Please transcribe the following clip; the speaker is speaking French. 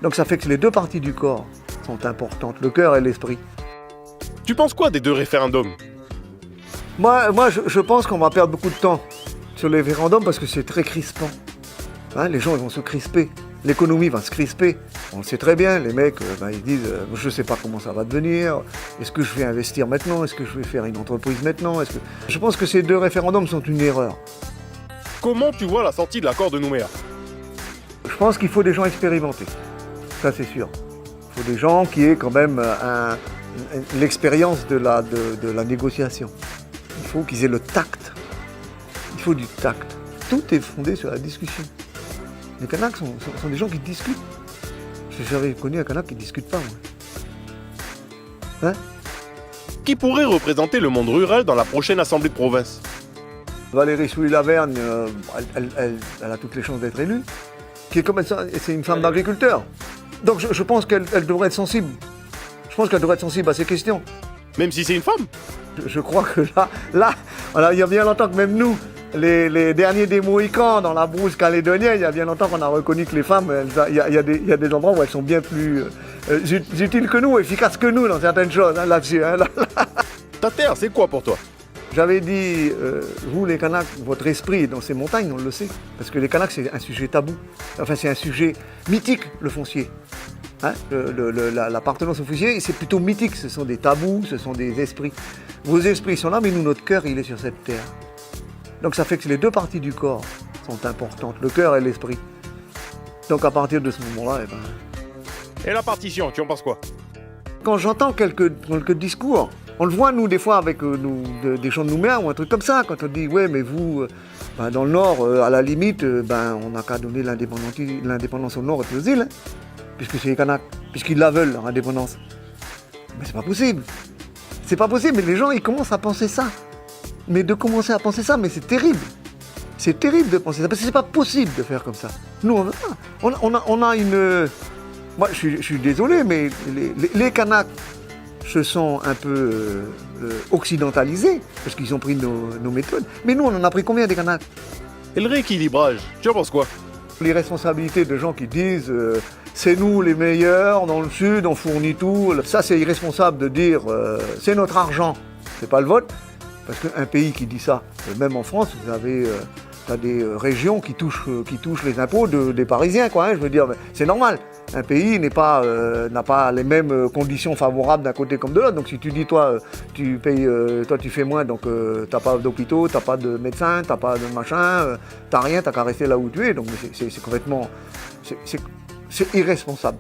Donc ça fait que les deux parties du corps sont importantes, le cœur et l'esprit. Tu penses quoi des deux référendums? Moi je pense qu'on va perdre beaucoup de temps sur les référendums parce que c'est très crispant. Hein, les gens ils vont se crisper, l'économie va se crisper. On le sait très bien, les mecs ils disent je ne sais pas comment ça va devenir, est-ce que je vais investir maintenant, est-ce que je vais faire une entreprise maintenant, Je pense que ces deux référendums sont une erreur. Comment tu vois la sortie de l'accord de Nouméa? Je pense qu'il faut des gens expérimentés, ça c'est sûr. Il faut des gens qui aient quand même l'expérience de la négociation. Il faut qu'ils aient le tact. Il faut du tact. Tout est fondé sur la discussion. Les Kanaks sont des gens qui discutent. J'ai jamais connu un Kanak qui ne discute pas, moi. Hein? Qui pourrait représenter le monde rural dans la prochaine assemblée de province? Valérie Souly-Lavergne, elle a toutes les chances d'être élue. Qui est comme ça, c'est une femme d'agriculteur. Donc je pense qu'elle devrait être sensible. Je pense qu'elle devrait être sensible à ces questions. Même si c'est une femme? Je crois que là, il y a bien longtemps que même nous, les derniers des Mohicans dans la brousse calédonienne, il y a bien longtemps qu'on a reconnu que les femmes, il y a des endroits où elles sont bien plus utiles que nous, efficaces que nous dans certaines choses, hein, là-dessus. Hein, là. Ta terre, c'est quoi pour toi? J'avais dit, vous les Kanaks, votre esprit est dans ces montagnes, on le sait. Parce que les Kanaks, c'est un sujet tabou. Enfin, c'est un sujet mythique, le foncier. Hein, l'appartenance au foncier, c'est plutôt mythique. Ce sont des tabous, ce sont des esprits. Vos esprits sont là, mais nous, notre cœur, il est sur cette terre. Donc ça fait que les deux parties du corps sont importantes, le cœur et l'esprit. Donc à partir de ce moment-là, Et la partition, tu en penses quoi? quand j'entends quelques discours, on le voit nous des fois avec des gens de Nouméa ou un truc comme ça, quand on dit ouais mais vous, dans le Nord, à la limite, on n'a qu'à donner l'indépendance au Nord et aux îles, hein, puisque c'est les Kanaks, puisqu'ils la veulent, leur indépendance. Mais c'est pas possible. C'est pas possible, mais les gens ils commencent à penser ça. Mais de commencer à penser ça, mais c'est terrible. C'est terrible de penser ça, parce que c'est pas possible de faire comme ça. Nous, on veut pas. On a une... Moi, je suis désolé, mais les Kanaks se sont un peu occidentalisés, parce qu'ils ont pris nos méthodes. Mais nous, on en a pris combien des Kanaks? Et le rééquilibrage, tu en penses quoi? Les responsabilités de gens qui disent c'est nous les meilleurs, dans le Sud, on fournit tout. Ça, c'est irresponsable de dire c'est notre argent, c'est pas le vôtre. Parce qu'un pays qui dit ça, même en France, vous avez des régions qui touchent les impôts des Parisiens, quoi. Hein, je veux dire, c'est normal. Un pays n'a pas les mêmes conditions favorables d'un côté comme de l'autre. Donc si tu dis toi, tu fais moins, donc t'as pas d'hôpitaux, t'as pas de médecins, t'as pas de machin, t'as rien, t'as qu'à rester là où tu es. Donc c'est complètement, c'est irresponsable.